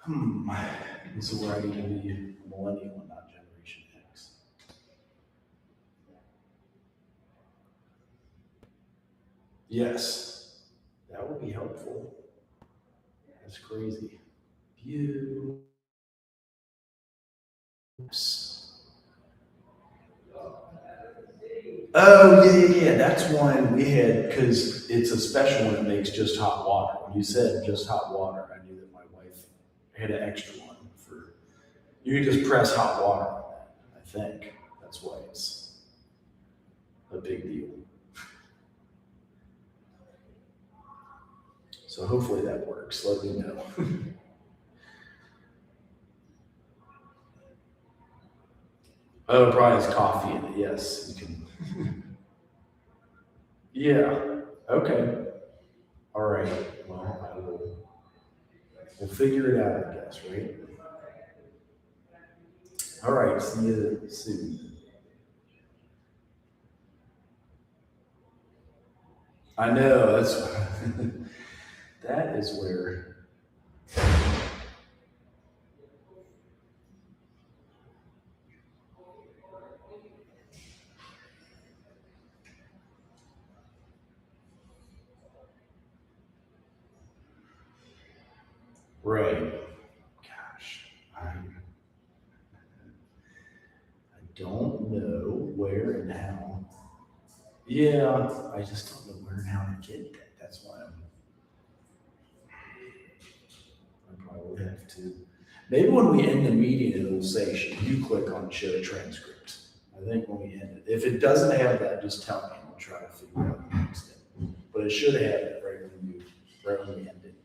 Hmm. This is where I need to be a millennial and not Generation X. Yes, that would be helpful. That's crazy. Views. Oh yeah. That's one we had because it's a special one that makes just hot water. When you said just hot water, I knew that my wife had an extra one for. You can just press hot water on that. I think that's why it's a big deal. So hopefully that works. Let me know. Oh, it probably has coffee in it. Yes, you can. Yeah. Okay. All right. Well, I will. We'll figure it out, I guess. Right. All right. See you soon. I know that's that is where. Right. Gosh, I don't know where and how. Yeah, I just don't know where and how to get that. That's why I probably would have to. Maybe when we end the meeting, it'll say, "Should you click on show transcript?" I think when we end it. If it doesn't have that, just tell me and we'll try to figure out the next step. But it should have it right when we end it.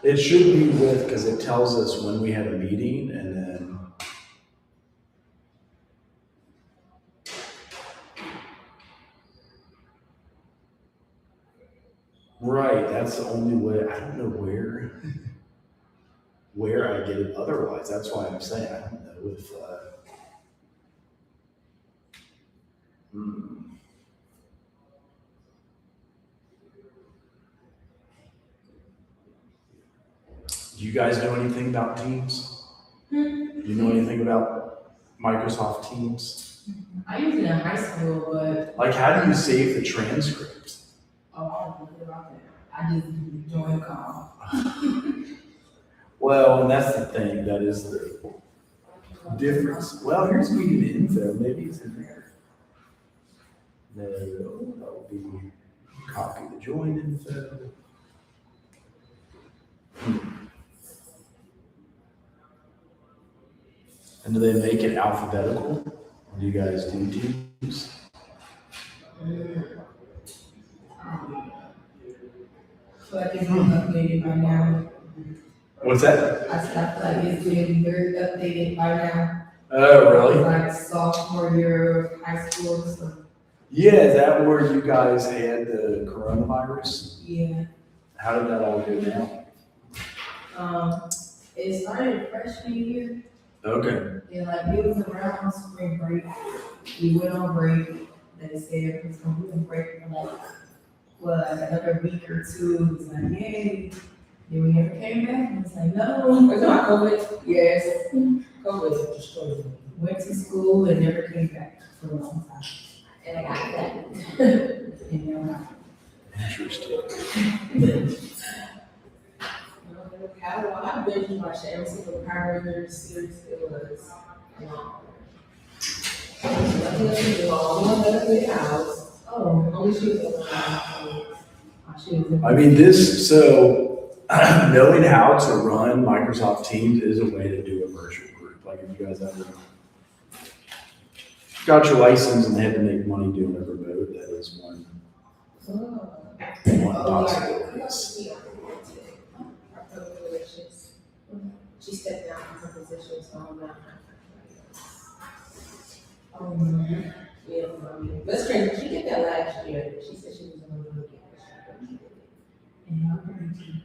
It should be with because it tells us when we had a meeting and then right. That's the only way. I don't know where I get it otherwise. That's why I'm saying I don't know if. Hmm. Do you guys know anything about Teams? Do you know anything about Microsoft Teams? I used it in high school, but Like, how do you save the transcript? oh, I don't know about that. I just joined the call. Well, and that's the thing. That is the difference. Well, here's meeting info. Maybe it's in there. No, that will be copy the join info. And do they make it alphabetical? Do you guys do Teams? So I think I'm updated by now. What's that? I said I feel like it's getting very updated by now. Oh, really? Like sophomore year of high school, so Yeah, is that where you guys had the coronavirus? yeah. How did that all go down? It started freshman year, Okay. and like it was around spring break. We went on break. They said it was gonna be on break for like another week or two. It was like, yay. Then we never came back. And it's like, no. Was it about COVID? Yes. COVID destroyed me. Went to school and never came back for a long time. And I got that. And now Interesting. I binge watched every single Power Rangers series it was. Nothing else to do. All my better big house. oh, Only she was alive. she was in I mean, so knowing how to run Microsoft Teams is a way to do a virtual group. Like if you guys ever got your license and had to make money doing it remote, that is one possibility. She stepped down from her position, so I'm not. Yeah, but strange, she did that last year. She said she was gonna do it again.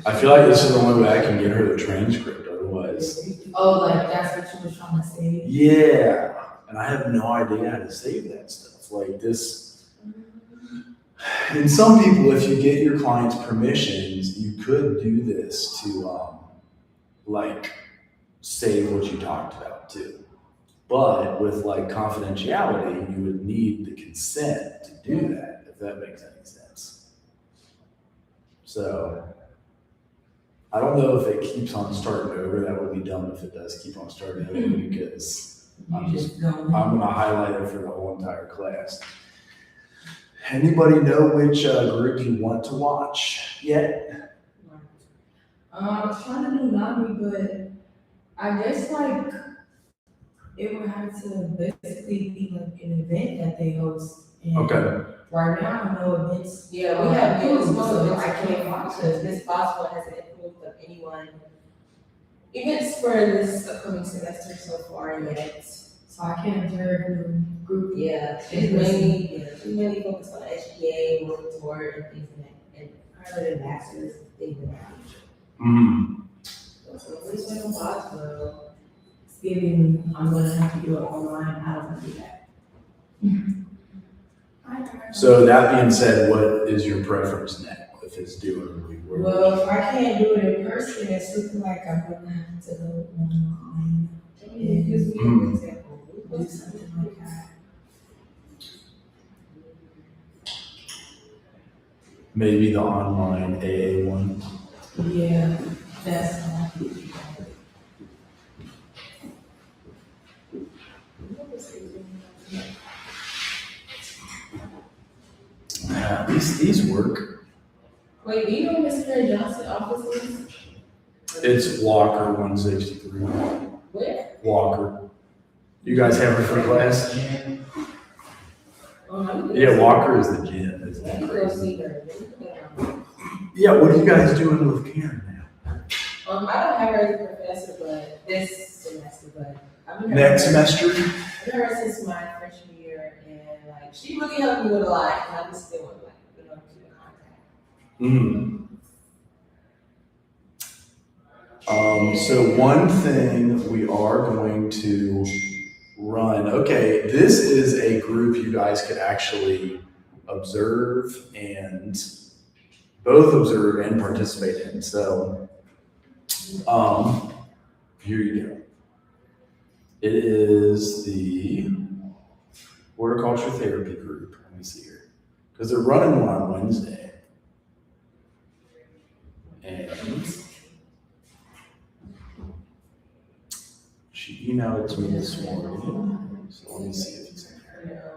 I feel like this is the only way I can get her the transcript. Otherwise, Oh, like that's what you were trying to say? yeah. And I have no idea how to save that stuff. Like this, And some people, if you get your client's permissions, you could do this to, like, save what you talked about too. But with like confidentiality, you would need the consent to do that, if that makes any sense. So I don't know if it keeps on starting over. That would be dumb if it does keep on starting over because I'm gonna highlight it for the whole entire class. Anybody know which group you want to watch yet? I was trying to do Nami, but I guess like it would have to basically be like an event that they host. And Okay. right now, no events. Yeah, we have approved, no so events I I can't can't watch because it. Miss Boswell hasn't approved of anyone events for this upcoming semester so far yet. So I can't observe the group. Yeah, she's mainly focused on HPA, work toward and things like that, and her other masters, things of that nature. Mm-hmm. So at least on Boswell. Thanksgiving, I'm gonna have to do it online. I don't want to do that. So that being said, what is your preference now? If it's doing Well, if I can't do it in person, it's looking like I'm gonna have to go online. It gives me an example. Do something like that. maybe the online AA one. Yeah, that's At least these work. Wait, do you know Mr. Johnson office is? It's Walker 163. Where? Walker. You guys have her for class? Oh, no, Yeah, Walker is the gym. Isn't I that need to go crazy? see her. Yeah, what are you guys doing with Karen now? I don't have her as a professor, but this semester, but I've been Next semester? I've been her since my freshman year, and like she really helped me with a lot, and I just still want to keep in contact. So one thing we are going to run, okay, this is a group you guys could actually observe and both observe and participate in. So, here you go. It is the horticulture therapy group. Let me see here. Because they're running one on Wednesday. And she emailed it to me this morning. So let me see if it's in here.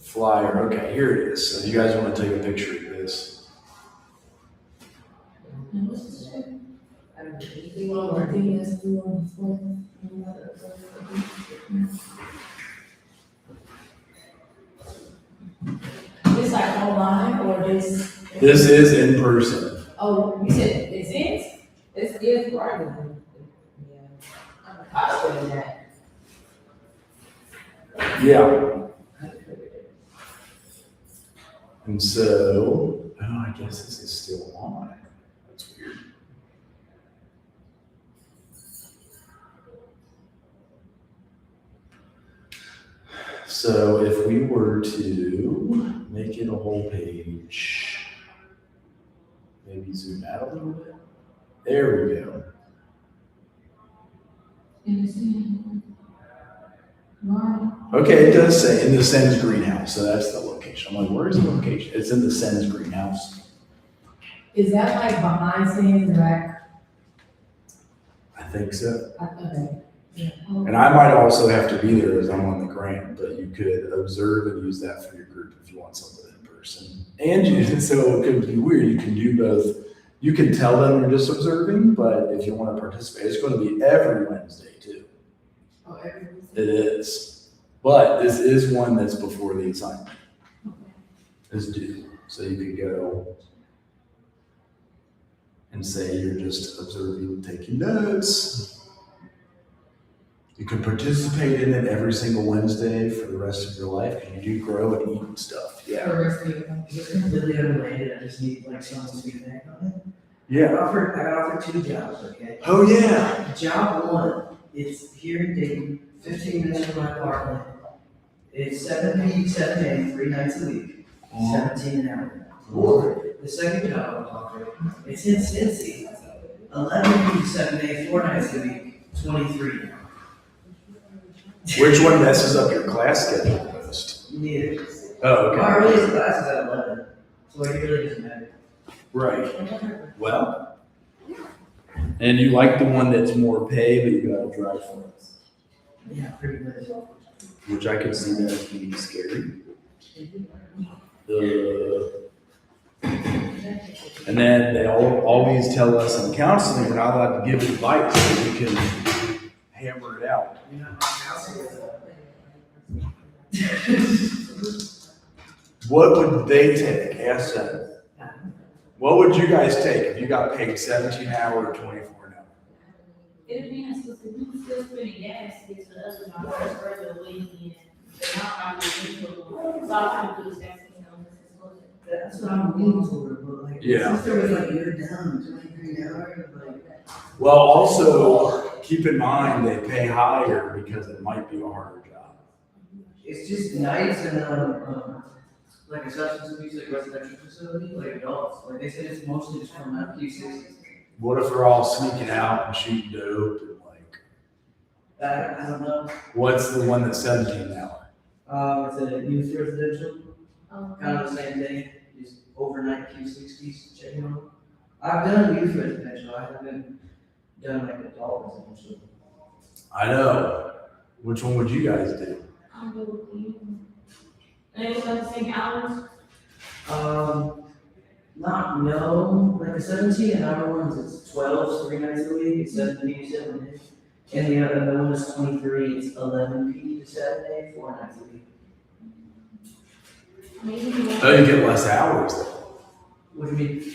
Flyer. Okay, here it is. So you guys want to take a picture of this? I don't know anything Well, more. I think that's due on the 4th. This like online or this? This is in person. Oh, you said it's in? It's good for arguing. Yeah. I'm faster than that. Yeah. And so, oh, I guess this is still on. That's weird. So if we were to make it a whole page, maybe zoom out a little bit. There we go. Okay, it does say in the Sens greenhouse, so that's the location. I'm like, where is the location? It's in the Sens greenhouse. Is that like behind scenes, back? I think so. Okay. Yeah. And I might also have to be there as I'm on the grant, but you could observe and use that for your group if you want something in person. And you, so it could be weird, you can do both. You can tell them you're just observing, but if you want to participate, it's going to be every Wednesday too. Oh, every It is. But this is one that's before the assignment is due. So you could go and say you're just observing, taking notes. You can participate in it every single Wednesday for the rest of your life because you do grow and eat and stuff. The Yeah. rest of your company. It's completely unrelated, I just need like someone to speak back on it. I Yeah. got offered 2 jobs, okay? Oh, yeah. Job 1 is here in Dayton, 15 minutes from my apartment. It's 7P, 7A, 3 nights a week, 17 an hour. Or the second job I'm talking, it's in Cincy, 11P to 7A, 4 nights a week, 23 an hour. Which one messes up your class schedule the most? Neither. Oh, okay. Our earliest class is at 11, so it really doesn't matter. Right. Well, and you like the one that's more pay, but you gotta drive for it, Yeah, pretty much. which I can see that as being scary. And then they always tell us in counseling, we're not allowed to give advice, so we can hammer it out. You're not my house. What would they take? Ask them. What would you guys take if you got paid 17 an hour or 24 an hour? It depends, because if you still spending gas to get to the other job, that's further away and they're not probably reasonable. So I'll try to do the same thing, That's what I'm leaning toward, but like, Yeah. sister was like, you're down 23 an hour, like. Well, also keep in mind they pay higher because it might be a harder job. It's just nice and, like a substance abuse, like residential facility, like adults, like they said, it's mostly just from that Q6. What if they're all sneaking out and shooting dope and like, I don't know, what's the one that's 17 an hour? it's a youth residential, so. kind of the same thing, just overnight Q60s, checking them. I've done youth residential, I haven't done like adult residential. I know. Which one would you guys do? I'll go with you. And it was like the same hours? No, like the 17 an hour ones, it's 12, 3 nights a week, it's 7P to 7A. And the other one is 23, it's 11P to 7A, 4 nights a week. Maybe. Oh, you get less hours though. What do you mean?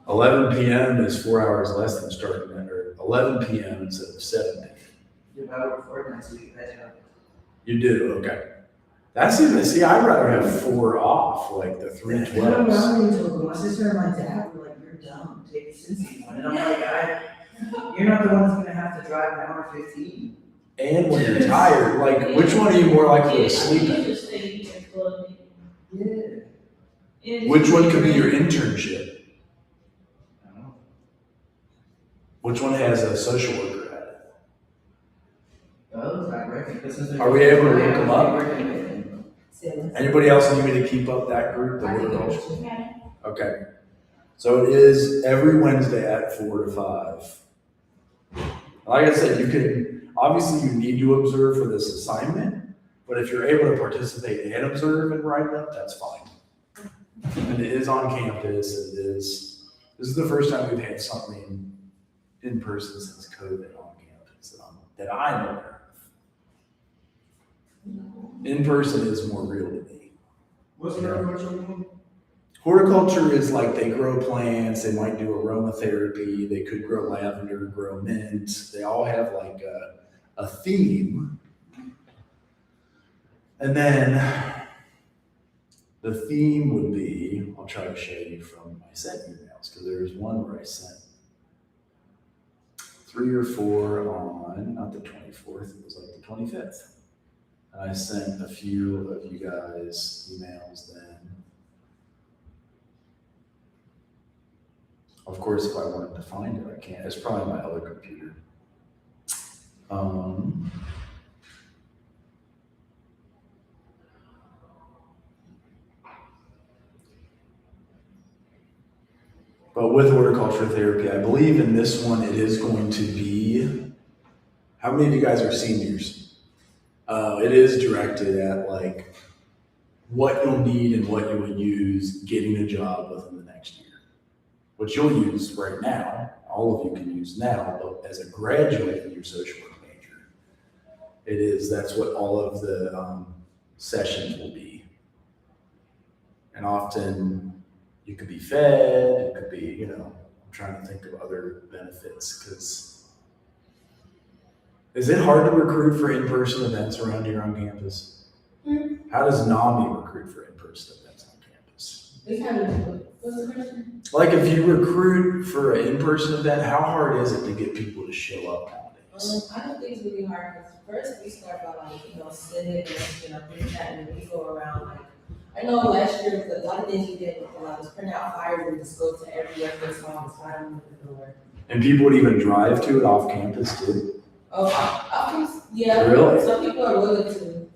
11 p.m. is 4 hours less than starting at, or 11 p.m. instead of 7 p.m. If I work 4 nights a week, that's how. You do, okay. That's even, see, I'd rather have 4 off, like the 3 I don't 12s. know, my sister and my dad were like, you're dumb, take the Cincy one. And I'm like, you're not the one that's gonna have to drive an hour 15. And when you're tired, like, which one are you more likely to sleep You in? just stay here for Yeah. Which one could be your internship? I don't know. Which one has a social worker at it? Those, I reckon, because since they're- Are we able to look them up? Anybody else need me to keep up that group? The I think horticulture? it's just- Okay. Okay. So it is every Wednesday at 4 to 5. Like I said, you can, obviously you need to observe for this assignment, but if you're able to participate and observe and write up, that's fine. And it is on campus, this is the first time we've had something in person since COVID on campus that I'm aware of. In person is more real to me. What's the horticulture one? Horticulture is like they grow plants, they might do aromatherapy, they could grow lavender, grow mint. They all have like a theme. And then the theme would be, I'll try to show you from my sent emails, because there's one where I sent 3 or 4 on, not the 24th, it was like the 25th. And I sent a few of you guys emails then. Of course, if I wanted to find it, I can't. It's probably my other computer. But with horticulture therapy, I believe in this one, it is going to be, how many of you guys are seniors? It is directed at like what you'll need and what you would use getting a job within the next year. What you'll use right now, all of you can use now, but as a graduate in your social work major, that's what all of the sessions will be. And often you could be fed, it could be, I'm trying to think of other benefits, because is it hard to recruit for in-person events around here on campus? How does NAMI recruit for in-person events on campus? It's kind of, what's the question? Like if you recruit for an in-person event, how hard is it to get people to show up nowadays? I don't think it's really hard, because first we start by like, sending a message in our group chat, and then we go around like, I know last year, a lot of things we did a lot was print out flyers and just go to every reference hall and slide them at the door. And people would even drive to it off campus too. Oh, yeah. Really? Some people are willing to.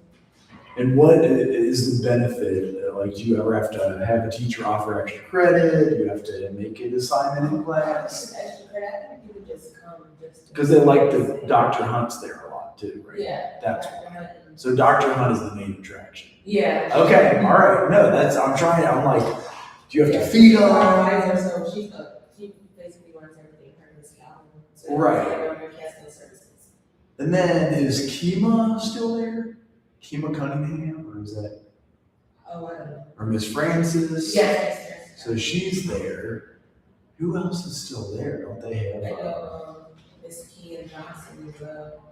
And what is the benefit? Like, do you ever have to have a teacher offer extra credit? Do you have to make an assignment in class? Extra credit, I think people just come just. Because they like the Dr. Hunt's there a lot too, right? Yeah. That's so Dr. Hunt is the main attraction. Yeah. Okay, all right. No, I'm like, do you have to feed Our on? advisor, so she basically runs everything, her and Calvin. So Right. Her casting services. And then is Kima still there? Kima Cunningham, or is that, Oh, I don't know. or Miss Francis? Yes. So she's there. Who else is still there? Don't they I have? know, Miss Kean Johnson as well.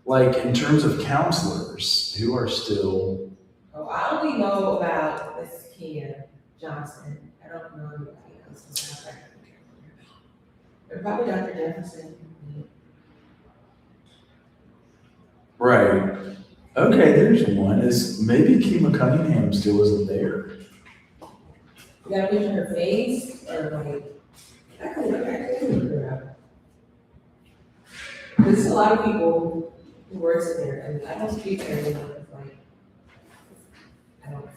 Like in terms of counselors, who are still? Oh, I only know about Miss Kean Johnson. I don't know anybody else. Besides Dr. Or probably Dr. Jefferson. Right. Okay, there's one. Is maybe Kima Cunningham still isn't there? You gotta picture her face or like, I couldn't figure it out. There's a lot of people who works in there, and I don't speak to everyone, it's like, I don't.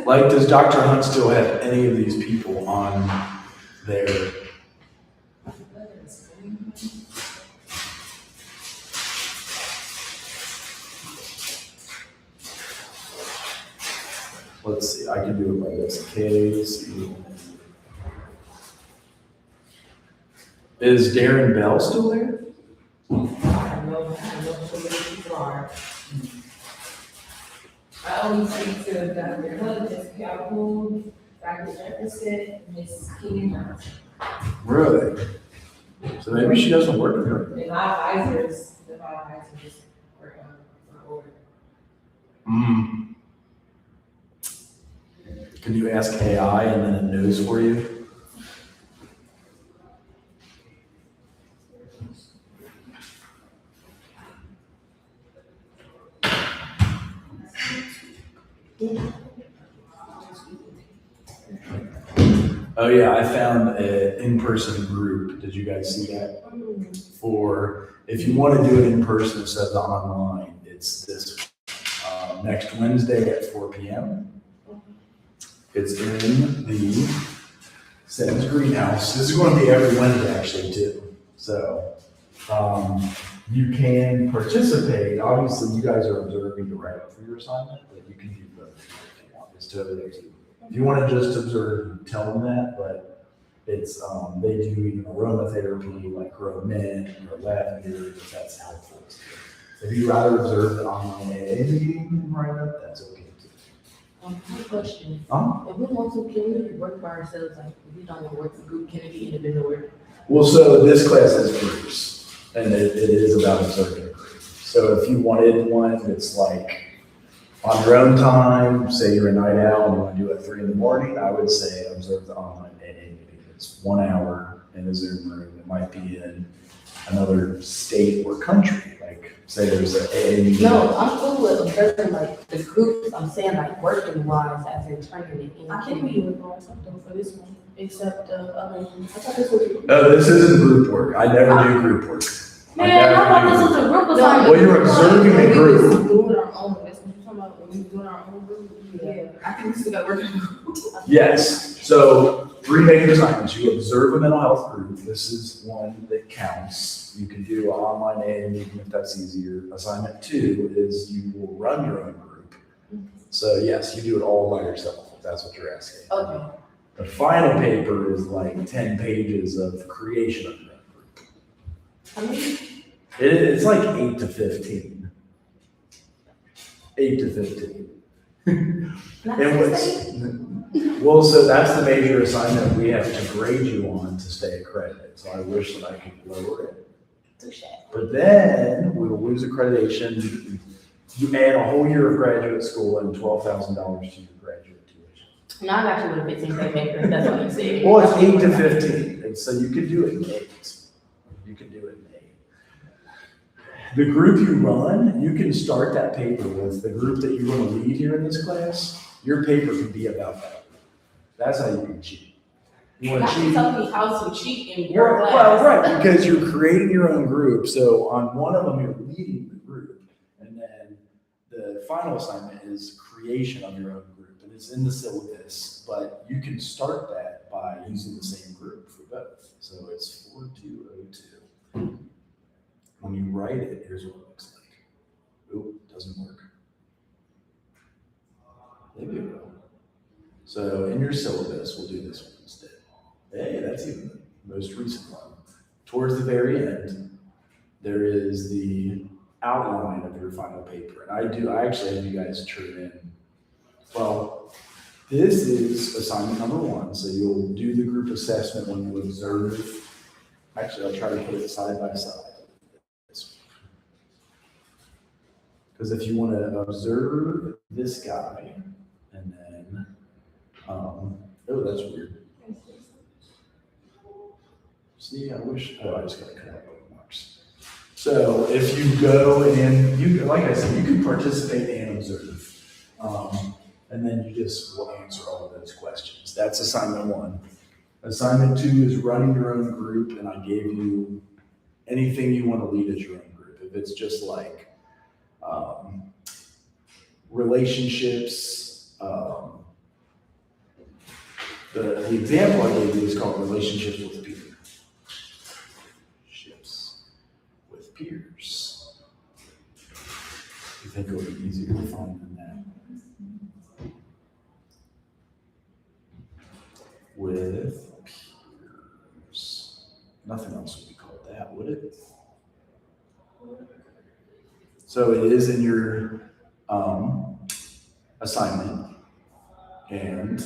Like, does Dr. Hunt still have any of these people on there? Let's see, I can do it by this case. Is Darren Bell still there? I know so many people are. I only speak to Dr. Hunt, Miss Calhoun, Dr. Jefferson, Miss Kean Johnson. Really? So maybe she doesn't work with her. And my advisors work on board. Can you ask AI and then it knows for you? Oh yeah, I found an in-person group. Did you guys see that? For, if you want to do it in person instead of online, it's this next Wednesday at 4 p.m. It's in the Sims Greenhouse. This is going to be every Wednesday actually too. So you can participate. Obviously, you guys are observing to write up for your assignment, but you can do both if you want. It's totally up to you. If you want to just observe, tell them that, but it's, they do even aromatherapy, like grow mint or lavender, if that's helpful. If you'd rather observe the online AA meeting and write up, that's okay too. Quick question. Huh? If we want to, can we work by ourselves? Like, if we don't want to work in group, can it be individual work? Well, so this class is groups, and it is about observing a group. So if you wanted one that's like on your own time, say you're a night owl and you want to do it at 3 in, I would say observe the online AA meeting. It's 1 hour in a Zoom room. It might be in another state or country. Like, say there's an AA meeting. No, I'm cool with observing like the groups. I'm saying like working wise as in training it. I think we were doing something for this one, except I thought this was. No, this isn't group work. I never do group work. Man, I thought this was a group assignment. Well, you're observing a group. We doing our own. That's what you're talking about. When we doing our own group. Yeah, I think we still got working. Yes, so 3 major assignments. You observe a mental health group. This is one that counts. You can do online AA meeting if that's easier. Assignment 2 is you will run your own group. So yes, you do it all by yourself, if that's what you're asking. Okay. The final paper is like 10 pages of creation of that group. I mean, It's like 8 to 15. 8 to 15. not And what's, well, so that's the major assignment we have to grade you on to stay accredited. So I wish that I could lower it. But then we will lose accreditation. You add a whole year of graduate school and $12,000 to your graduate tuition. No, I got you with a 15K paper. That's what you said. Well, it's 8 to 15. So you could do it in days. You could do it in days. The group you run, you can start that paper with the group that you're going to lead here in this class. Your paper can be about that. That's how you can cheat. You want to Not cheat? tell me how to cheat in your Well, class. right, because you're creating your own group. So on one of them, you're leading the group. And then the final assignment is creation of your own group. And it's in the syllabus, but you can start that by using the same group for both. So it's 4202. When you write it, here's what it looks like. Oop, doesn't work. Maybe it will. So in your syllabus, we'll do this one instead. Hey, that's even the most recent one. Towards the very end, there is the outline of your final paper. And I actually have you guys turn in. Well, this is assignment number 1. So you'll do the group assessment when you observe. Actually, I'll try to put it side by side. Because if you want to observe this guy, and then, oh, that's weird. See, I wish, I just got to cut out bookmarks. So if you go and you, like I said, you can participate and observe. And then you just will answer all of those questions. That's assignment 1. Assignment 2 is running your own group, and I gave you anything you want to lead as your own group. If it's just like, relationships, the example I gave you is called relationships with peers. Ships with peers. You think it'll be easier to find than that? With peers. Nothing else would be called that, would it? So it is in your assignment, and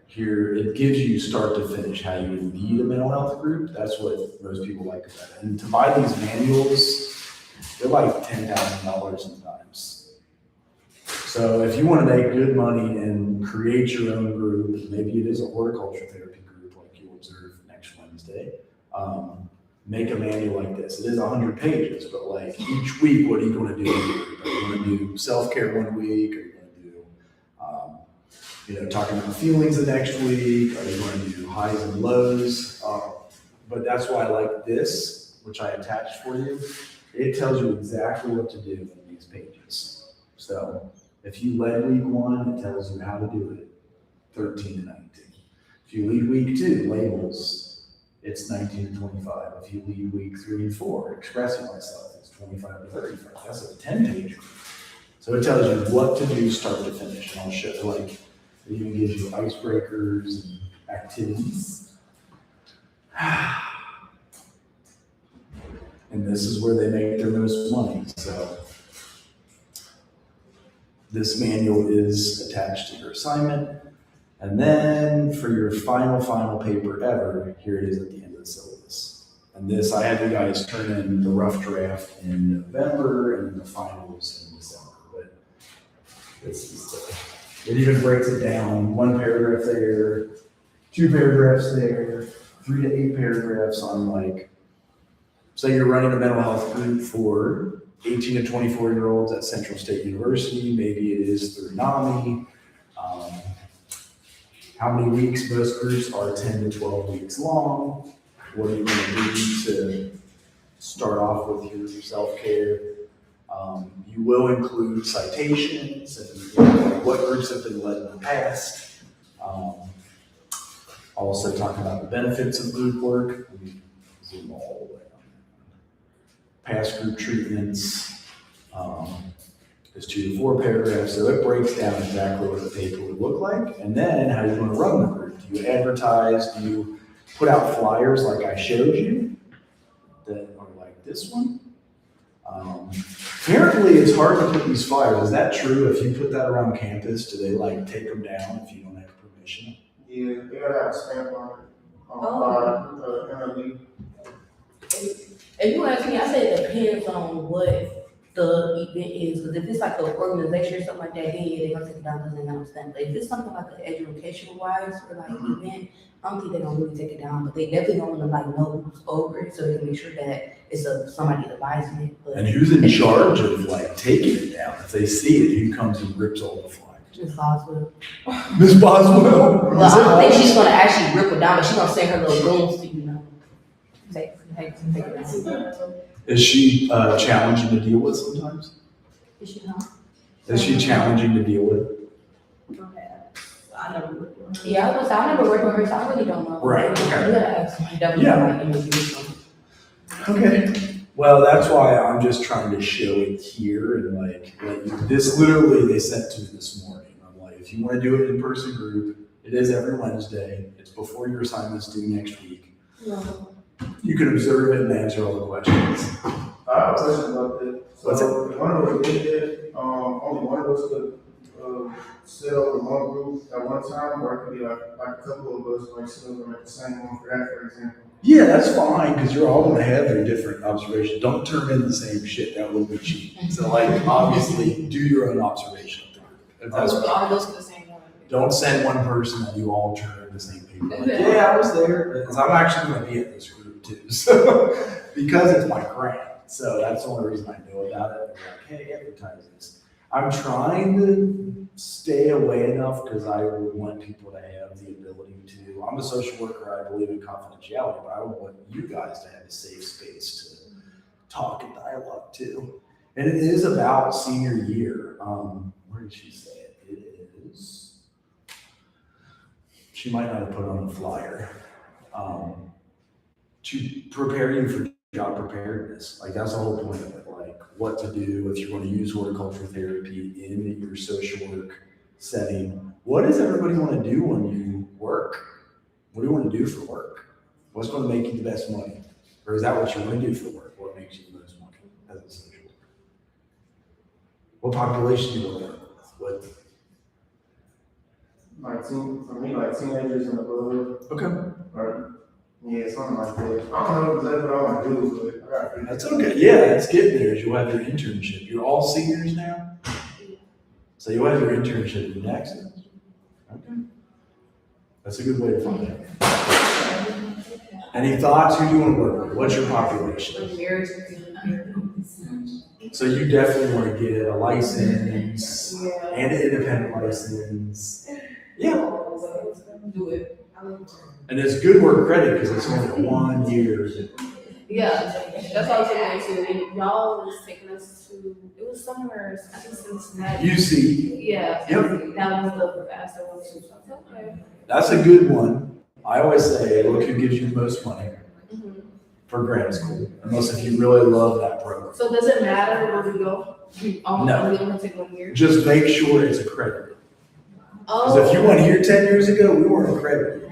here it gives you start to finish how you would lead a mental health group. That's what most people like about it. And to buy these manuals, they're like $10,000 sometimes. So if you want to make good money and create your own group, maybe it is a horticulture therapy group like you'll observe next Wednesday. Make a manual like this. It is 100 pages, but like each week, what are you going to do? Are you going to do self-care one week? Are you going to do, talking about feelings the next week? Are you going to do highs and lows? But that's why I like this, which I attached for you. It tells you exactly what to do in these pages. So if you led week 1, it tells you how to do it, 13 to 19. If you lead week 2, labels, it's 19 to 25. If you lead week 3 and 4, expressing myself, it's 25 to 35. That's a 10-page. So it tells you what to do start to finish. And I'll show you, like, it even gives you icebreakers and activities. And this is where they make their most money. So this manual is attached to your assignment. And then for your final paper ever, here it is at the end of the syllabus. And this, I had you guys turn in the rough draft in November and then the finals in December. But this is it even breaks it down. 1 paragraph there, 2 paragraphs there, 3 to 8 paragraphs on, like, say you're running a mental health group for 18 to 24-year-olds at Central State University. Maybe it is through NAMI. How many weeks? Most groups are 10 to 12 weeks long. What are you going to do to start off with your self-care? You will include citations and what groups have been led in the past. Also talk about the benefits of group work. Let me zoom all the way on that. Past group treatments. There's 2 to 4 paragraphs, so it breaks down exactly what the paper would look like, and then how you're going to run the group. Do you advertise? Do you put out flyers like I showed you that are like this one? Apparently, it's hard to put these flyers. Is that true? If you put that around campus, do they like take them down if you don't have permission? Yeah, they gotta have a stamp on it, If you ask me, I say it depends on what the event is, because if it's like an organization or something like that, then yeah, they're gonna take it down because they understand. But if it's something like an educational wise or like event, I don't think they're gonna really take it down, but they definitely don't wanna like know who's over it, so they can make sure that it's somebody advising it, but. And who's in charge of like taking it down? If they see it, who comes and rips all the flyers? Ms. Boswell. Miss Boswell. Well, I don't think she's gonna actually rip it down, but she's gonna send her little goons to, take it down. Is she challenging to deal with sometimes? Is she not? Is she challenging to deal with? I never looked at her. Yeah, I never worked with her, so I really don't know. Right, okay. You gotta ask somebody, definitely Yeah. like interview someone. Okay. Well, that's why I'm just trying to show it here and like this literally they sent to me this morning. I'm like, if you want to do it in person group, it is every Wednesday. It's before your assignment's due next week. You can observe it and answer all the questions. I have a question about that. What's So, one of us did it, only one of us could, sit over one group at one time, or it could be like a couple of us, like, sit over at the same one for that, for example. Yeah, that's fine, because you're all gonna have your different observations. Don't turn in the same shit, that will be cheap. So like, obviously, do your own observation. If that's So all goes to the same one. Don't send one person and you all turn in the same people. Like, yeah, I was there, because I'm actually gonna be at this group too, so, because it's my grant. So that's the only reason I know about it. They're like, hey, advertise this. I'm trying to stay away enough because I would want people to have the ability to, I'm a social worker, I believe in confidentiality, but I would want you guys to have a safe space to talk and dialogue too. And it is about senior year. Where did she say it? It is, she might not have put it on the flyer. To prepare you for job preparedness. Like that's the whole point of it. Like what to do if you're going to use horticulture therapy in your social work setting. What does everybody want to do when you work? What do you want to do for work? What's going to make you the best money? Or is that what you want to do for work? What makes you the most money as a social worker? What population do you want to work with? What? For me, like teenagers and above, Okay. or, yeah, something like that. I don't know exactly what I want to do, but I gotta figure That's okay. Yeah, it's getting there. You'll have your internship. You're all seniors now? So you'll have your internship next. Okay. That's a good way to find out. Any thoughts? Who do you want to work with? What's your population? Marriage. So you definitely want to get a license Yeah. and an independent license. Yeah. Do it. And it's good work credit because it's only 1 year. Yeah, that's what I was saying too. And y'all was taking us to, it was somewhere, I think Cincinnati. UC. Yeah. Yep. That was the faster one too. So I was like, okay. That's a good one. I always say, look who gives you the most money Mhm. for grad school, unless if you really love that program. So does it matter where we go? We only take 1 year? Just make sure it's accredited. Oh. Because if you went here 10 years ago, we weren't accredited.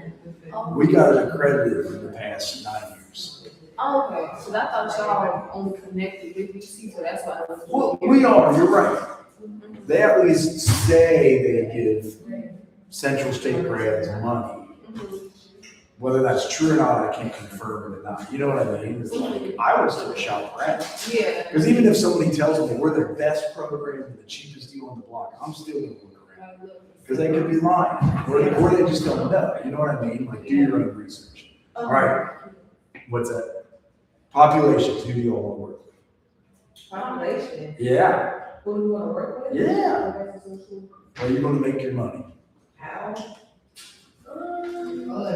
Oh. We got it accredited in the past 9 years. Oh, okay, so I thought y'all only connected with UC, so that's why I was. Well, we are, you're right. They at least say they give Central State grads money. Mhm. Whether that's true or not, I can't confirm it or not. You know what I mean? It's like, I would still shop grad. Yeah. Because even if somebody tells me we're the best program and the cheapest deal on the block, I'm still gonna look around. Because they could be lying, or they just don't know. You know what I mean? Like, do your own research. All right. What's that? Populations, who do you all want to work with? Population, Yeah. who do you wanna work with? Yeah. How are you gonna make your money? How?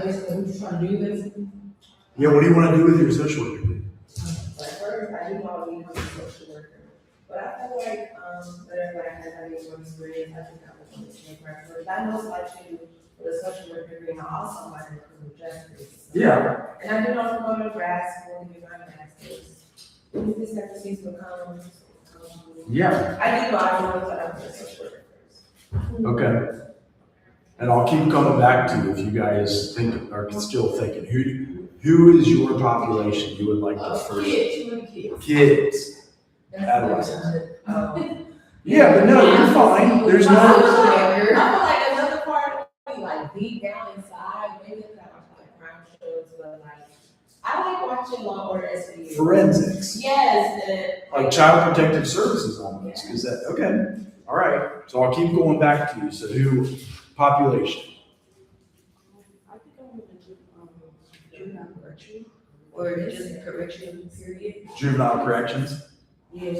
Basically, we just trying to do this. Yeah, what do you want to do with your social work degree? Like first, I do want to become a social worker, but I feel like, that everybody has having more experience, I think that was going to make my career. I know it's like you with a social work degree, and I also want to improve justice. Yeah. And I do know from going to grad school and get my master's. We just have to see some come. Yeah. I do know I want to be a social worker first. Okay. And I'll keep coming back to you if you guys think, are still thinking, who is your population you would like to first? Kids. Adolescents. Yeah, but no, you're fine. There's I no, feel like another part of me, like deep down inside, maybe it's not like crime shows, but like, I like watching Law and Order SVU. Forensics, Yes, like Child Protective Services almost, is that, okay, all right. So I'll keep going back to you. So who, population? I think I want to do, juvenile correction, or just correction period. Juvenile corrections? Yeah,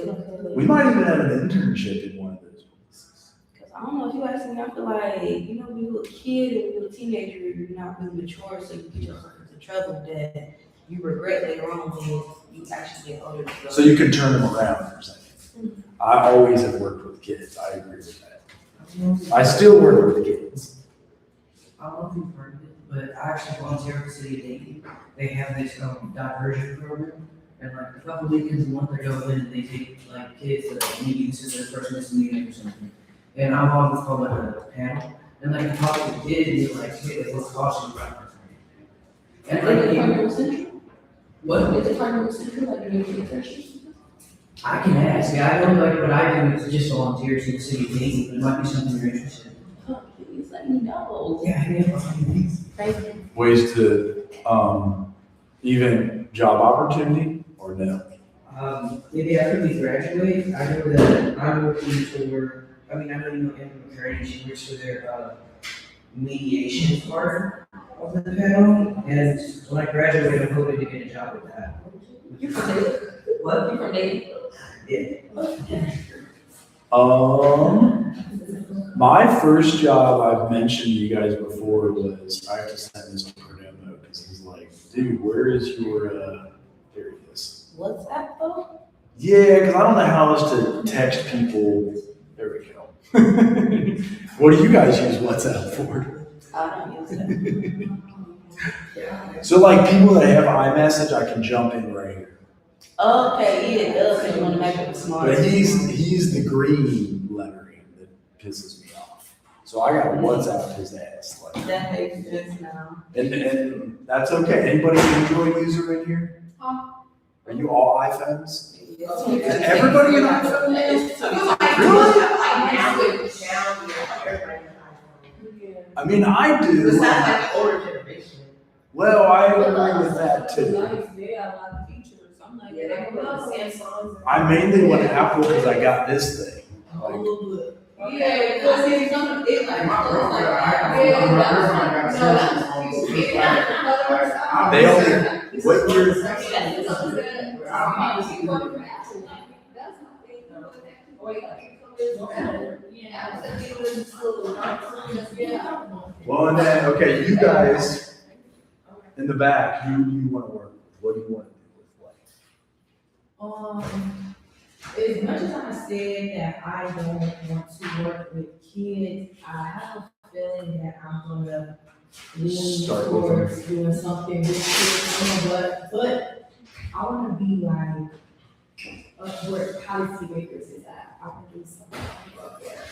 We might even have an internship in one of those places. because I don't know, if you ask me, I feel like, you know, when you're a kid and when you're a teenager, you're not really mature, so you get yourself into trouble that you regret later on when you actually get older. So you can turn them around for a second. I always have worked with kids. I agree with that. I still work with kids. I love you for it, but I actually volunteer for the city of Dayton. They have this diversion program, and like a couple weekends a month they go in and they take like kids that maybe this is their first missing meeting or something. And I'm on what's called like a panel, and like talk to the kids and be like, hey, like, what's caution about it? And like, Partner Central? what? Is it Partner Central, like, doing internship? I can ask. Yeah, I know like what I do is just volunteer to the city of Dayton, but it might be something you're interested in. Oh, please let me know. Yeah, Thank you. Ways to, even job opportunity or no? Maybe after we graduate, I know that I'm working for, I mean, I know you know Emma McCurry, she works for their, mediation part of the panel, and when I graduate, I'm hoping to get a job with that. You from Dayton? What? You from Dayton? Yeah. My first job I've mentioned to you guys before was, I have to send this to Perdomo because he's like, dude, where is your, there it is. What's that though? Yeah, because I don't know how else to text people. There we go. What do you guys use WhatsApp for? I don't use it. So like people that have iMessage, I can jump in right here. Okay, yeah, it does, because you want to make it smart. But he's the green lettering that pisses me off. So I got WhatsApp his ass. Like, That makes sense now. and that's okay. Anybody an Android user in here? Are you all iPhones? Is everybody an iPhone? I mean, I do. Besides like the older generation. Well, I agree with that too. They got a lot of features, I'm like, Yeah, they put the Samsungs. I mainly went Apple because I got this thing. Like, Yeah, because it's something, it's like, they only, what year? Well, and then, okay, you guys in the back, who do you want to work with? What do you want to do with life? As much as I said that I don't want to work with kids, I have a feeling that I'm gonna lean Start with towards doing something with kids, but I wanna be like, where policymakers is at, I wanna do something up there.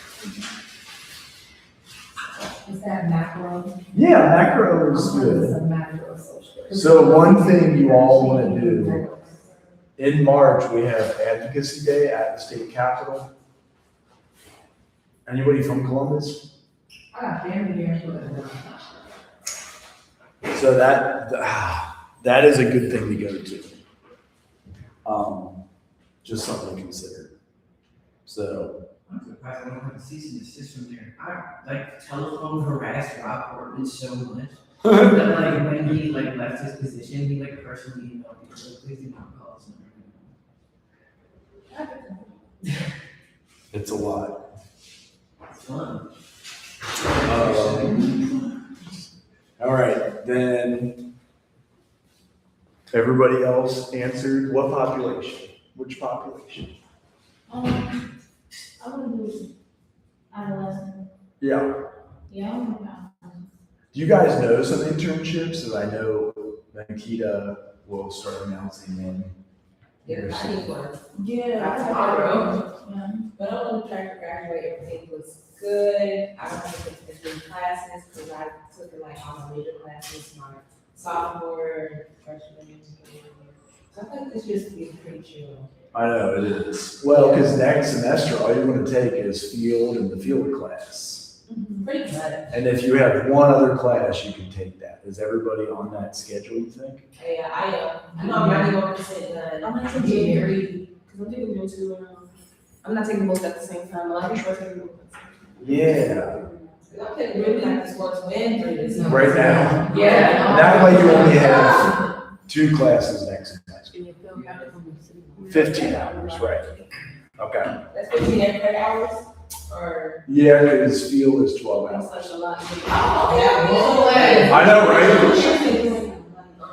Is that macro? Yeah, macro is good. It's a macro social. So one thing you all want to do, in March, we have Advocacy Day at the state capitol. Anybody from Columbus? I got family there, but So that is a good thing to go to. Just something to consider. So, I'm surprised I don't have a cease and desist from there. I like telephone harassed Rob Portman so much. That like when he like left his position, he like personally emailed me, like, please do not call us. it's a lot. It's fun. All right, then, everybody else answered what population? Which population? I would do adolescent, Yeah. yeah, I would do adolescent. Do you guys know some internships? As I know Nikita will start announcing them. Yeah, I need one. yeah. Tomorrow. Yeah. But I'm gonna try to graduate, everything looks good. I don't have to take as many classes, cause I took like all my major classes, my sophomore, freshman, year. So I think this just be pretty chill. I know it is. Well, because next semester, all you're going to take is field and the field class. Pretty much. And if you have one other class, you can take that. Is everybody on that schedule, you think? Yeah, I am. I know I'm 91% done. I'm not taking January, because I'm taking them two, I'm not taking both at the same time, a lot of people are taking both. Yeah. I'm taking really like this works when three. Right now. Yeah. That way you only have 2 classes next semester. And you feel practical in the city. 15 hours, right. Okay. That's 15 every hours, or? Yeah, because field is 12 hours. That's such a lot. Oh, yeah. I know, right?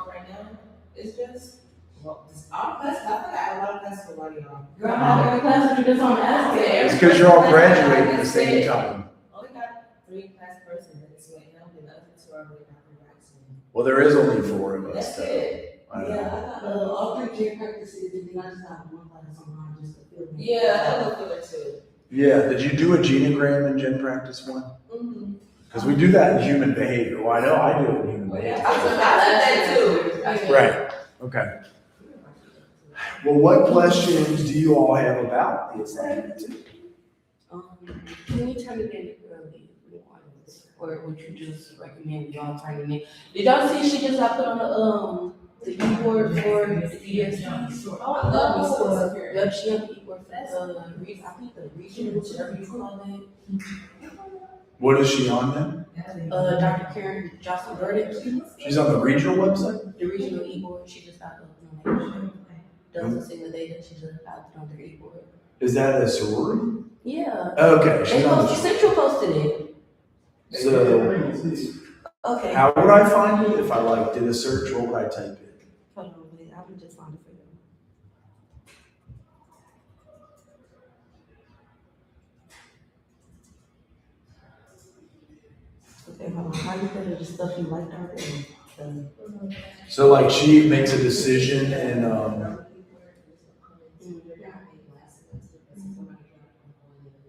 Right now, it's just, well, it's all classes, I feel like I have a lot of classes for money on. Girl, how every class that you just on the It's because you're all graduating at the same time. Only got 3 class persons, and it's like, now the other 2 are really not relaxing. Well, there is only 4 of us, That's though. it. I know. all 3 gym practices, and then I just have one class online just to feel. Yeah, I look for it too. Yeah, did you do a genogram in gym practice one? Mm-hmm. Because we do that in human behavior. Well, I know I do it in human I behavior. took that too. Yeah. Right, okay. Well, what questions do you all have about the assignment? Can we turn it in early? Or would you just recommend y'all turn it in? Did y'all see she just got put on the e-board for the ESC? Oh, I love this. Yep, she on the e-board for I think the regional, whatever you call it. What is she on then? Dr. Karen Johnson Burdick, She's on the regional website? the regional e-board, she just got the nomination. Doesn't see the data, she just got it on their e-board. Is that a sorority? Yeah. Okay, They she's on posted, the. Central posted it. So, Okay. how would I find it? If I like did a search, what would I type in? Hold on, wait, I would just find it for you. Okay, hold on, how you put it, the stuff you liked already? So like she makes a decision and,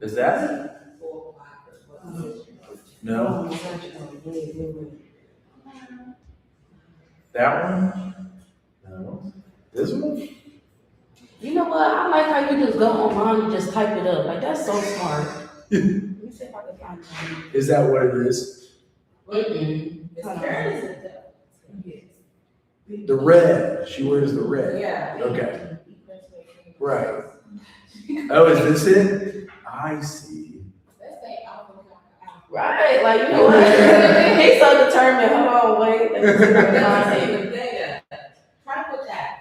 is that it? No, that one? No. This one? You know what, I like how you just go online and just type it up, like, that's so smart. Let me see if I can find it. Is that what it is? Mm-mm. It's Karen. The red, she wears the red. Yeah. Okay, right. Oh, is this it? I see. Let's say alpha. Right, like, you know what, he's so determined, hold on, wait. Let me see if I can find it. Data. Try to put that.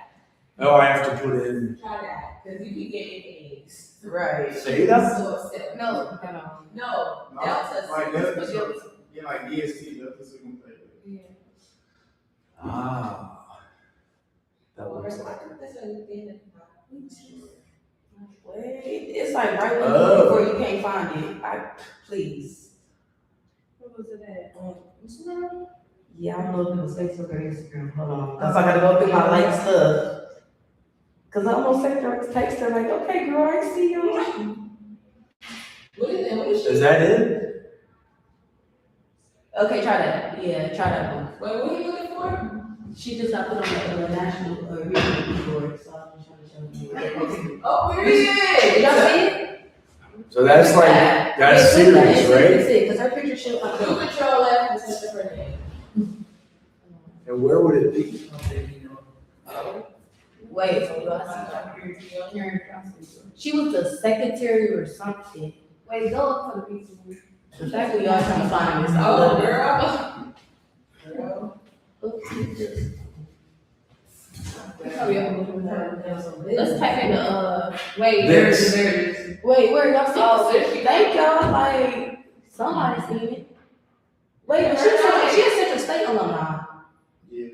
Oh, I have to put in Try that, because you can get A's. Right. theta? So, No, no, delta. Like six, delta, but yeah, like EST, delta sigma theta. yeah. Ah. That Or looks I like. think that's what you did. Wait, it's like right Oh. before you can't find it, please. what was it at? Yeah, I don't know if it was Facebook or Instagram, hold on, cause I gotta go through my like stuff. Cause I almost text her like, okay, girl, I see you. What is it? What is Is she? that it? Okay, try that, yeah, try that one. Wait, what are you looking for? She just got put on the national, regional board, so I'm just trying to show you. Oh, where is Did it? y'all see it? So that's like, that's serious, right? It's it, cause her picture showed like. Do control F and touch her name. And where would it be? Wait, so you all see Karen Johnson. She was the secretary or something. Wait, go up for the pizza. The fact that y'all trying to find this. Oh, girl. Girl. Let's type in the, wait, This. there it is. Wait, where y'all see Oh, this? there she Thank y'all, like, somebody seen it. Wait, but she a Central State alumni. Yeah.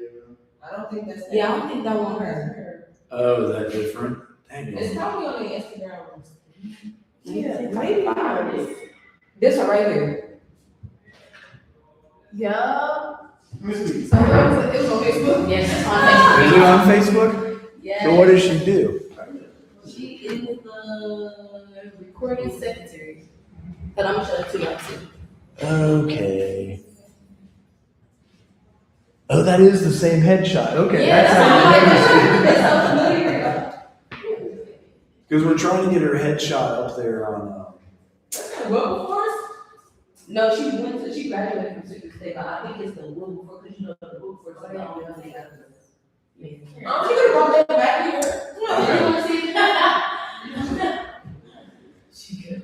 I don't think that's. Yeah, I don't think that one her. Oh, is that different? Dang It's it. probably on the Instagram. Yeah, maybe find it. This one right here. Yeah. Let me see. So where was it? It was on Facebook? Yes, Is it on Facebook? Yes. So what does she do? She is the recording secretary. But I'm gonna show it to y'all too. Okay. Oh, that is the same headshot. Okay, Yeah, that's that's how you It's so familiar. Because we're trying to get her headshot up there on. What before? No, she graduated from Citrus State, but I think it's the book before, because you know, the book before, they got the, yeah. Oh, she could have brought that back here. You wanna see it? She could.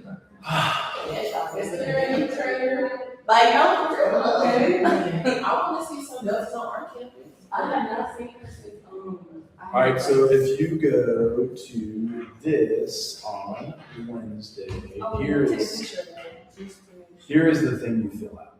Is there any trainer? Like, no, for real, okay. I wanna see some dust on our campus. I have not seen her since, All right, so if you go to this on Wednesday, Oh, here take a is, picture of that. here is the thing you fill out.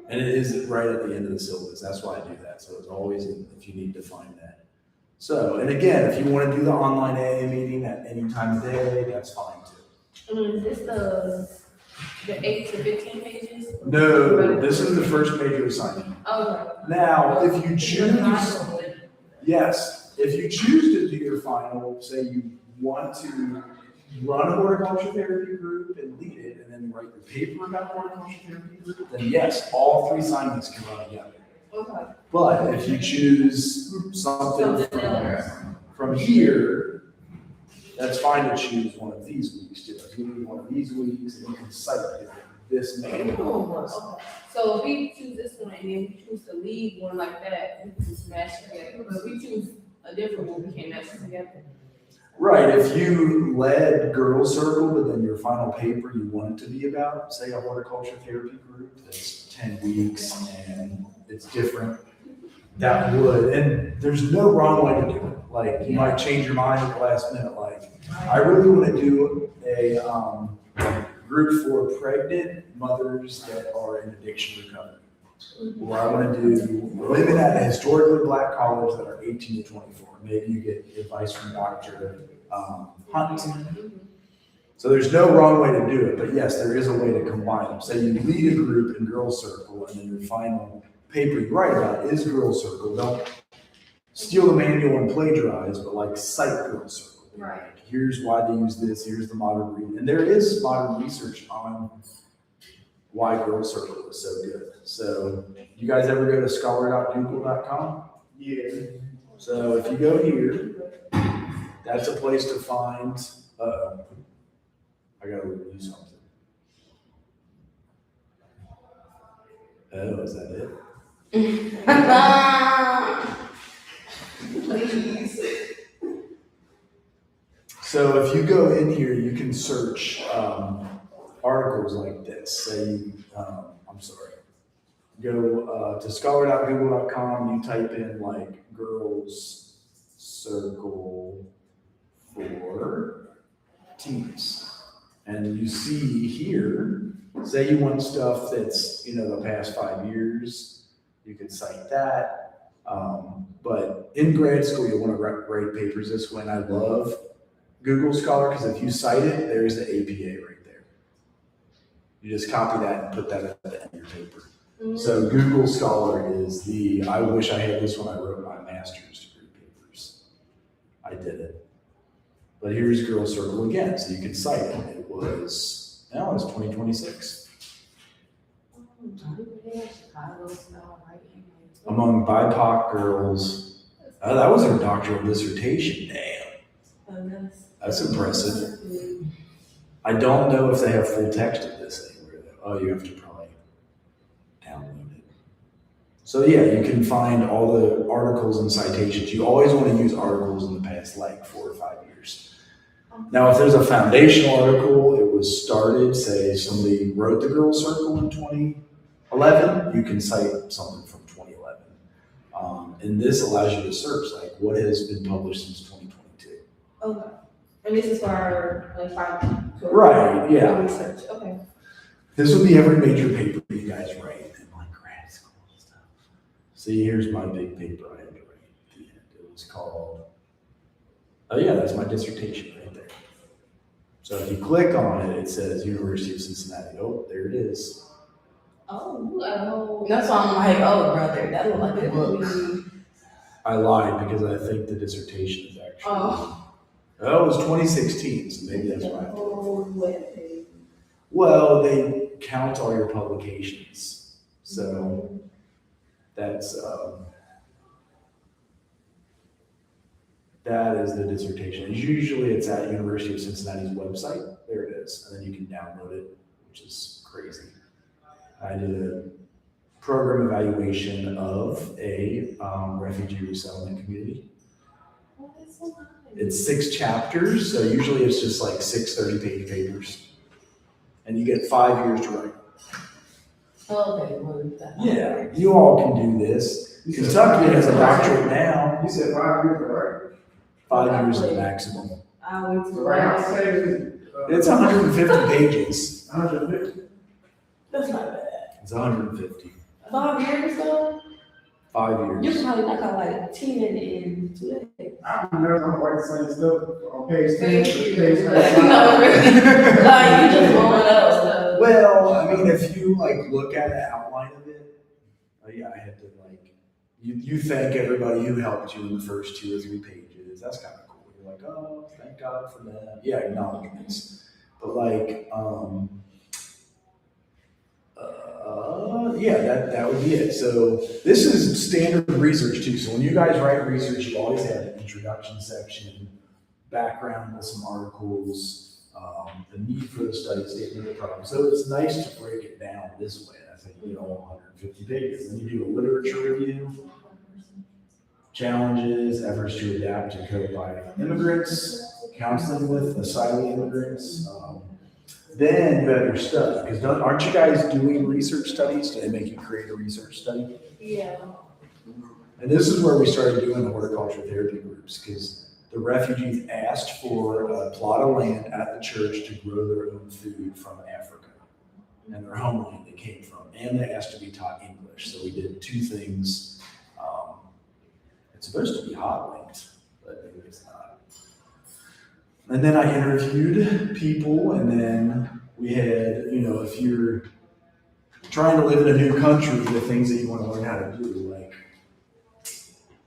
And it is right at the end of the syllabus. That's why I do that. So it's always if you need to find that. So, and again, if you want to do the online AA meeting at any time of day, that's fine too. Is this the 8 to 15 pages? No, this is the first major assignment. Okay. Now, if you choose, yes, if you choose to do your final, say you want to run a horticulture therapy group and lead it, and then write your paper about horticulture therapy group, then yes, all three assignments can run together. Okay. But if you choose something from here, that's fine to choose one of these weeks too. If you need one of these weeks, then you can cite it. This manual. Okay. So if we choose this one and then we choose to leave one like that, we can smash together. But if we choose a different one, we can't match it together. Right, if you led Girls Circle, but then your final paper you want it to be about, say a horticulture therapy group that's 10 weeks and it's different, that would, and there's no wrong way to do it. Like, you might change your mind at the last minute, like, I really want to do a group for pregnant mothers that are in addiction recovery. Or I want to do women at a historically black college that are 18 to 24. Maybe you get advice from Dr. Hunt. So there's no wrong way to do it, but yes, there is a way to combine them. Say you lead a group in Girls Circle, and then your final paper you write about is Girls Circle. Don't steal the manual and plagiarize, but like cite Girls Circle. Right. Like, here's why they use this. Here's the modern reading, and there is modern research on why Girls Circle is so good. So, you guys ever go to scholar.google.com? Yeah. So if you go here, that's a place to find, I gotta review something. Oh, is that it? Please. So if you go in here, you can search, articles like this. Say, go to scholar.google.com, you type in like Girls Circle for teens. And you see here, say you want stuff that's, the past 5 years, you can cite that. But in grad school, you want to write papers this way, and I love Google Scholar, because if you cite it, there's the APA right there. You just copy that and put that at the end of your paper. So Google Scholar is I wish I had this when I wrote my master's degree papers. I did it. But here's Girls Circle again, so you can cite it. It was 2026. Among BIPOC girls, that was her doctoral dissertation, damn. That's impressive. I don't know if they have full text of this anywhere though. Oh, you have to probably download it. So yeah, you can find all the articles and citations. You always want to use articles in the past like 4 or 5 years. Now, if there's a foundational article, it was started, say somebody wrote the Girls Circle in 2011, you can cite something from 2011. And this allows you to search like what has been published since 2022. Okay. And this is for our, like, Right, yeah. research, okay. This would be every major paper you guys write in like grad school and stuff. See, here's my big paper I had to write at the end. It was called, oh yeah, that's my dissertation right there. So if you click on it, it says University of Cincinnati. Oh, there it is. Oh, That's why I'm like, oh, brother, that look like a book. I lied because I think the dissertation is actually, Oh. it was 2016, so maybe that's why. Oh, webpage. Well, they count all your publications. So that's, That is the dissertation. Usually it's at University of Cincinnati's website. There it is. And then you can download it, which is crazy. I did a program evaluation of a refugee resettlement community. Oh, that's so nice. It's 6 chapters, so usually it's just like 6 30-page papers. And you get 5 years to write. Okay, well, that. Yeah, you all can do this. Kentucky has a doctorate now. You said 5 years, right? 5 years is the maximum. I went to. Right, I'll say It's 150 pages. 150. That's not bad. It's 150. 5 years though? 5 You years. can probably knock out like 10 in 2 days. I'm never gonna write the same stuff on page 10, Thank you. page No, really. Like, you just blowing up stuff. Well, I mean, if you like look at the outline of it, yeah, I had to like, you thank everybody who helped you in the first 2 or 3 pages. That's kind of cool. You're like, oh, thank God for that. Yeah, acknowledgements. But like, yeah, that would be it. So this is standard research too. So when you guys write research, you always have an introduction section, background with some articles, the need for the study statement of the problem. So it's nice to break it down this way. I think you know 150 pages. Then you do a literature review, challenges, efforts to adapt and cope by immigrants, counseling with asylum immigrants. Then you have your study, because aren't you guys doing research studies? Do they make you create a research study? Yeah. And this is where we started doing the horticulture therapy groups, because the refugees asked for a plot of land at the church to grow their own food from Africa and their homeland they came from, and they asked to be taught English. So we did 2 things. It's supposed to be hot linked, but maybe it's not. And then I interviewed people, and then we had, you know, if you're trying to live in a new country, the things that you want to learn how to do, like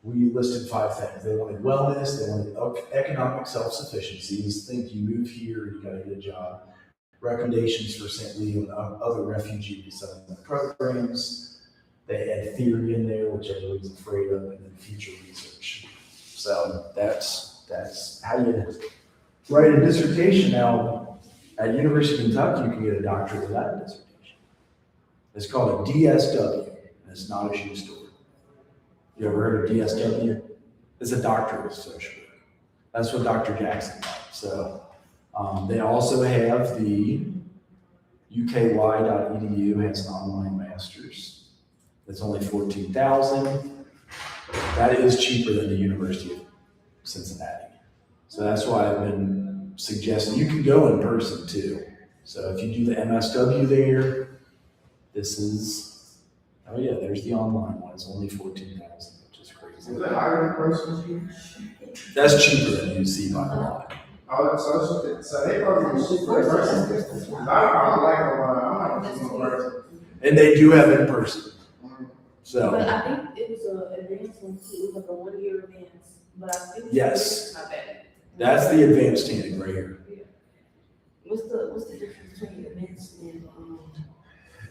we listed 5 things. They wanted wellness, they wanted economic self-sufficiency. Just think you move here, you got to get a job. Recommendations for St. Leo and other refugee resettlement programs. They had theory in there, which everybody's afraid of, and then future research. So that's how you write a dissertation. Now, at University of Kentucky, you can get a doctorate without a dissertation. It's called a DSW, and it's not a shoe store. You ever heard of DSW? It's a doctorate of social work. That's what Dr. Jackson got. So they also have the uky.edu has an online master's. It's only $14,000. That is cheaper than the University of Cincinnati. So that's why I've been suggesting, you can go in person too. So if you do the MSW there, this is, oh yeah, there's the online one. It's only $14,000, which is crazy. Is it higher in person? That's cheaper than UC by a lot. Oh, so they probably be cheaper in person. I don't like online. I'm not in person. And they do have in person. So But I think it was a advanced one too, it was like a 1-year advance, but I think. Yes. It's not bad. that's the advanced tanning right here. What's the difference between advanced and,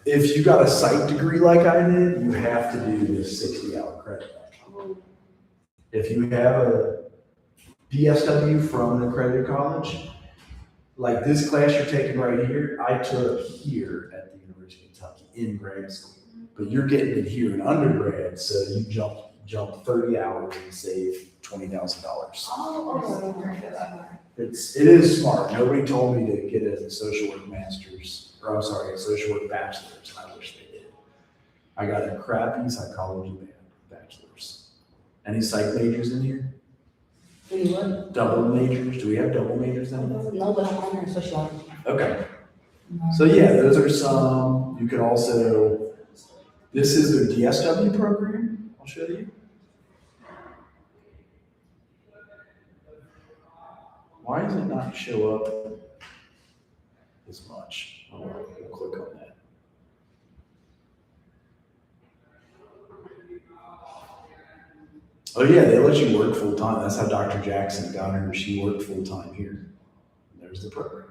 If you got a psych degree like I did, you have to do this 60-hour credit. If you have a DSW from an accredited college, like this class you're taking right here, I took here at the University of Kentucky in grad school. But you're getting it here in undergrad, so you jump 30 hours and save $20,000. It is smart. Nobody told me to get a social work master's, or I'm sorry, a social work bachelor's, and I wish they did. I got a crappy psychology bachelor's. Any psych majors in here? what? Double majors? Do we have double majors in here? No, but I'm honoring sociology. Okay. So yeah, those are some. You could also, this is their DSW program. I'll show you. Why does it not show up as much? We'll click on that. Oh yeah, they let you work full time. That's how Dr. Jackson got her. She worked full time here. There's the program.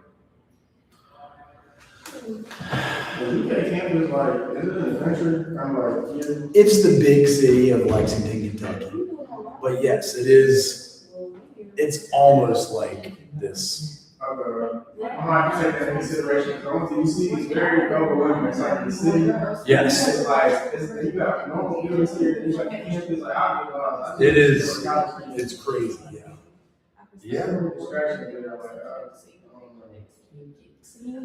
The UK campus, like, is it in the country? I'm like, yeah. It's the big city of Lexington, Kentucky. But yes, it is it's almost like this. I might take that into consideration, because UC is very overwhelming, it's like the city. Yes, It's like, you got normal buildings here, it's like campus, like, I'll it is. It's crazy, yeah. Yeah. Distraction there, like,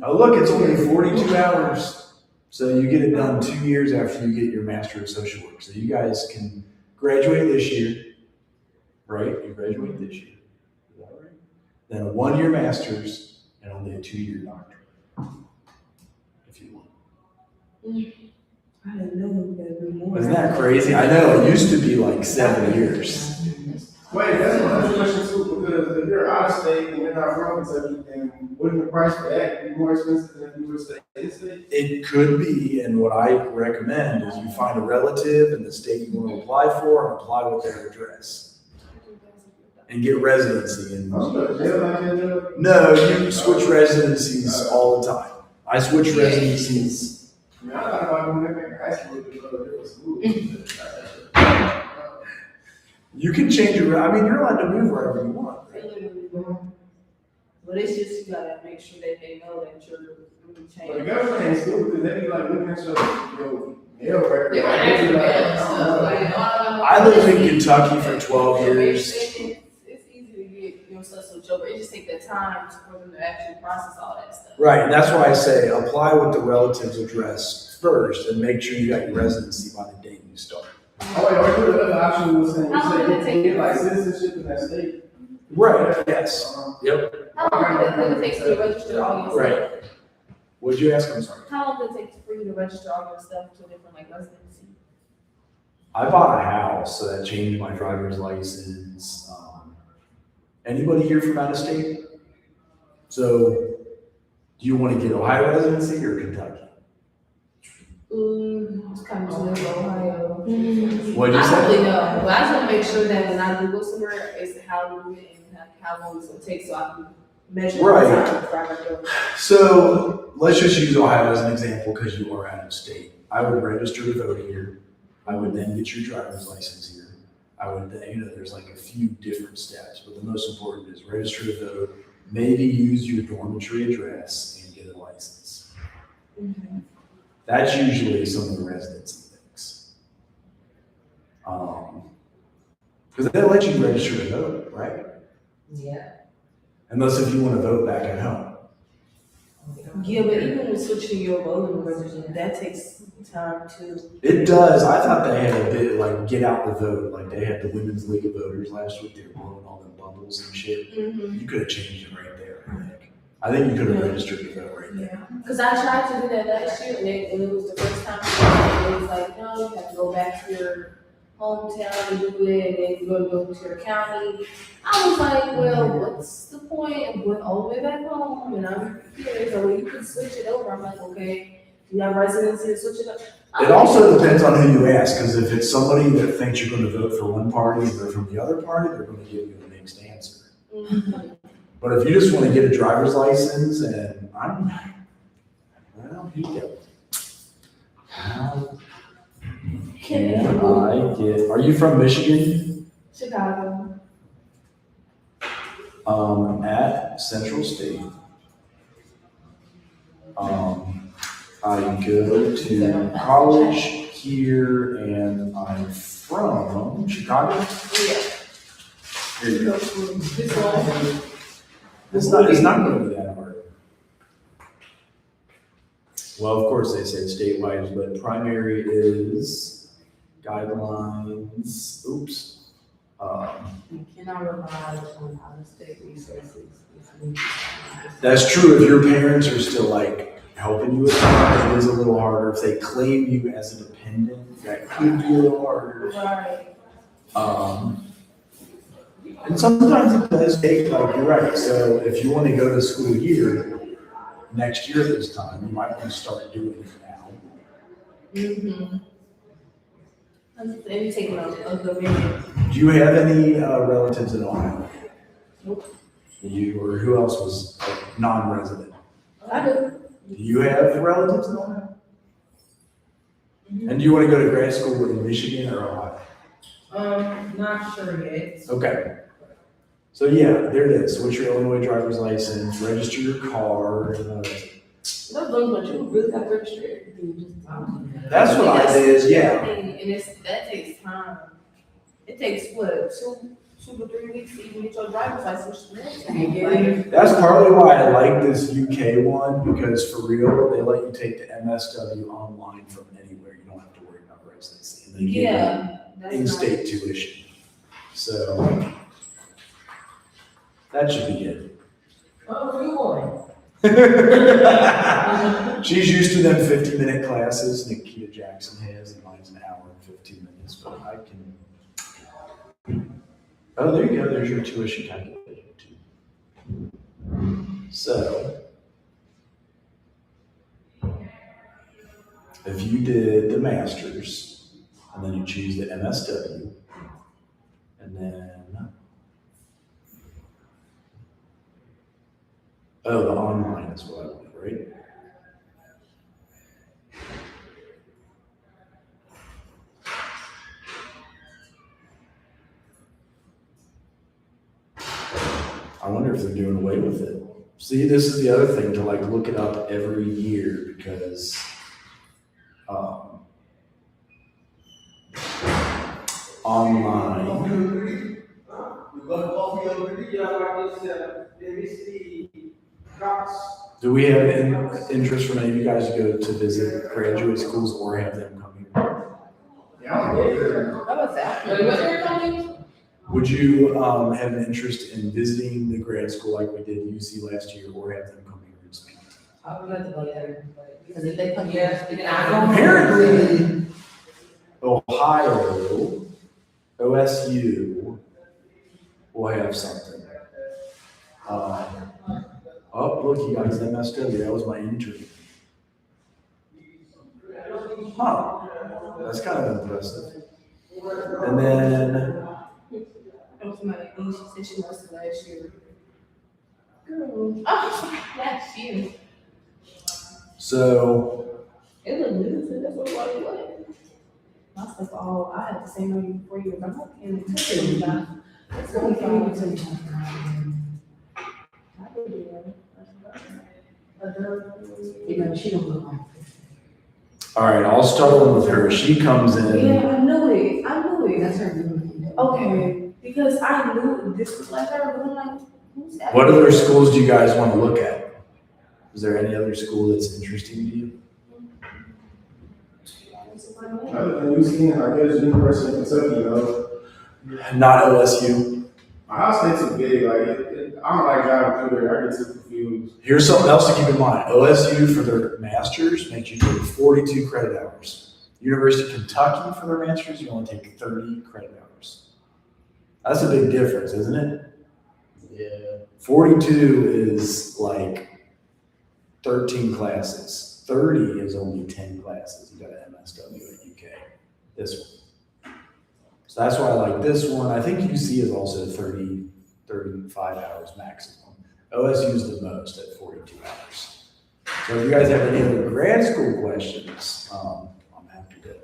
Oh, look, it's only 42 hours. So you get it done 2 years after you get your Master of Social Work. So you guys can graduate this year, right? You graduate this year. Is that right? Then a 1-year master's and only a 2-year doctorate. If you want. I didn't know we gotta do more. Isn't that crazy? I know, it used to be like 7 years. Wait, that's another question too, because if you're out of state and you're not from Kentucky, then wouldn't the price for that be more expensive than if you were to stay in state? It could be, and what I recommend is you find a relative in the state you want to apply for and apply with their address. And get residency. And I'm going to jail like that. no, you switch residencies all the time. I switch residencies. I mean, I thought about going back in high school to go to different schools. You can change your, I mean, you're allowed to move wherever you want. They literally don't. But it's just, you gotta make sure that they know that you're really But the changing. government ain't stupid, because they be like looking at your mail record. Yeah, Like, actually, they be like, yeah, I so, don't know. like, I lived in Kentucky for 12 years. It's easy to get your stuff switched over. It just takes that time for them to actually process all that stuff. Right, and that's why I say apply with the relative's address first and make sure you got your residency by the date you start. Oh, wait, or the other option was saying, How long did it take you get like citizenship in that state. Right, yes. Yep. How long did it take to register all your stuff? Right. What'd you ask? I'm sorry. How long did it take for you to register all your stuff to different like residency? I bought a house, so that changed my driver's license. Anybody here from out of state? So, do you want to get Ohio residency or Kentucky? It's kind of like Ohio. What'd you I don't really say? know, but I just want to make sure that when I do go somewhere, it's how to do it and how long it's gonna take, so I can measure the Right. time before I go. So, let's just use Ohio as an example because you are out of state. I would register to vote here. I would then get your driver's license here. I would then, there's like a few different steps, but the most important is register to vote, maybe use your dormitory address and get a license. That's usually some of the residency things. Because they'll let you register to vote, right? Yeah. Unless if you want to vote back at home. Yeah, but even with switching your voting register, that takes time too. It does. I thought they had a bit like get out the vote. Like they had the Women's League of Voters last week. They were blowing all them bubbles and shit. You could have changed it right there, I think. I think you could have registered to vote right there. Yeah, cause I tried to do that last year and it was the first time, it was like, no, you have to go back to your hometown to do it, and then you go to your county. I was like, well, what's the point of going all the way back home, and I'm here, so you can switch it over, I'm like, okay, you have residency to switch it up. It also depends on who you ask, because if it's somebody that thinks you're going to vote for one party and they're from the other party, they're going to give you the mixed answer. Mhm. But if you just want to get a driver's license and well, here you go. How can I get, are you from Michigan? Chicago. At Central State. I go to college here and I'm from Chicago. Yeah. Here you go. This one. It's not going to be that hard. Well, of course they say statewide, but primary is guidelines. Oops. You cannot rely on out-of-state resources. That's true if your parents are still like helping you with that. It is a little harder. If they claim you as a dependent, that could be a little harder. Right. And sometimes it does take, like, you're right. So if you want to go to school here, next year this time, you might want to start doing it now. Mm-hmm. Let me take a good minute. Do you have any relatives in Ohio? Nope. You or who else was like, non-resident? I do. Do you have relatives in Ohio? And do you want to go to grad school in Michigan or Ohio? Not sure yet. Okay. So yeah, there it is. Switch your Illinois driver's license, register your car. Those but you really got to register everything. That's what I did, yeah. And that takes time. It takes what, 2 to 3 weeks to even get your driver's license. Like, That's partly why I like this UK one, because for real, they let you take the MSW online from anywhere. You don't have to worry about residency. And they give you that's in-state tuition. So that should be good. Oh, you want? She's used to them 50-minute classes Nikita Jackson has, and mine's an hour and 15 minutes, but I can. Oh, there you go, there's your tuition calculator too. So, if you did the master's, and then you choose the MSW, and then, oh, the online is what I wanted, right? I wonder if they're doing away with it. See, this is the other thing, to like look it up every year, because online. Do we have interest from any of you guys to go to visit graduate schools or have them come here? Yeah, I'm gonna go there. How about that? Wait, what's your company? Would you have an interest in visiting the grad school like we did UC last year, or have them come here and speak? I would like to go there, because if they come Yeah, here, and I Apparently, Ohio, OSU will have something. Oh, look, you guys, MSW, that was my intern. Huh, that's kind of impressive. And then, That was my thing, she said she wants to last year. Oh, last year. so, It looked good, so that's what it was. My stuff all, I had the same one before you, I'm not in the country now. It's only 5 to 10. I could do that. You know, she don't look like all right, I'll start on with her. She comes in. Yeah, I knew it. That's her doing it. Okay, because I knew this was like her, but I'm like, who's that? What other schools do you guys want to look at? Is there any other school that's interesting to you? Other than UC, I guess University of Kentucky, you know. Not OSU. Ohio State's too big, like, I don't like driving through there, I get too confused. Here's something else to keep in mind. OSU for their masters makes you take 42 credit hours. University of Kentucky for their masters, you only take 30 credit hours. That's a big difference, isn't it? Yeah. 42 is like 13 classes. 30 is only 10 classes. You got an MSW at UK. This one. So that's why I like this one. I think UC is also 30, 35 hours maximum. OSU is the most at 42 hours. So if you guys have any other grad school questions, I'm happy to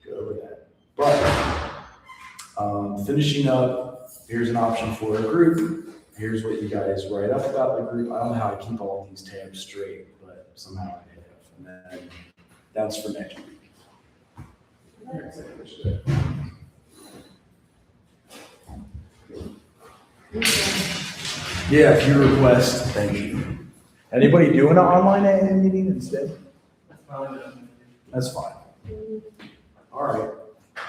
go over that. But finishing up, here's an option for a group. Here's what you guys write up about the group. I don't know how I keep all these tabs straight, but somehow I have. And then that's for next week. Yeah, if you request, thank you. Anybody doing an online AA meeting instead? That's fine. All right.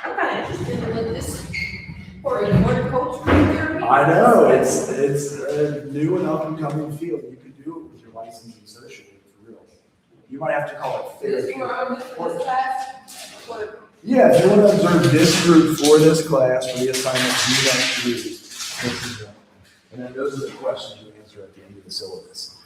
I'm kind of interested in what this, for a horticulture theory. I know, it's a new and up and coming field. You can do it with your license and social for real. You might have to call it This therapy. this class? What? Yeah, if you want to observe this group for this class, for the assignment, you have to use this is one. And then those are the questions you answer at the end of the syllabus.